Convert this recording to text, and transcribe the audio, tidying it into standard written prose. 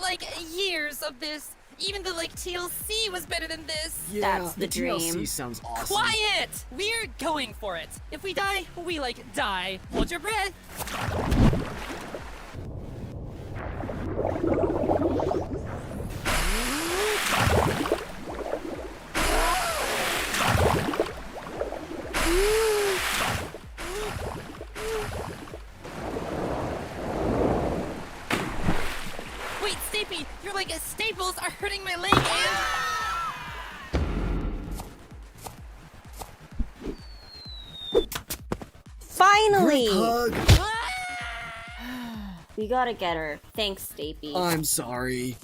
like years of this. Even the TLC was better than this. Yeah, That's the dream. TLC sounds awesome. Quiet! We're going for it. If we die, we die. Hold your breath. Wait, Stapy, your staples are hurting my leg and... Finally! Hug. We gotta get her. Thanks, Stapy. I'm sorry.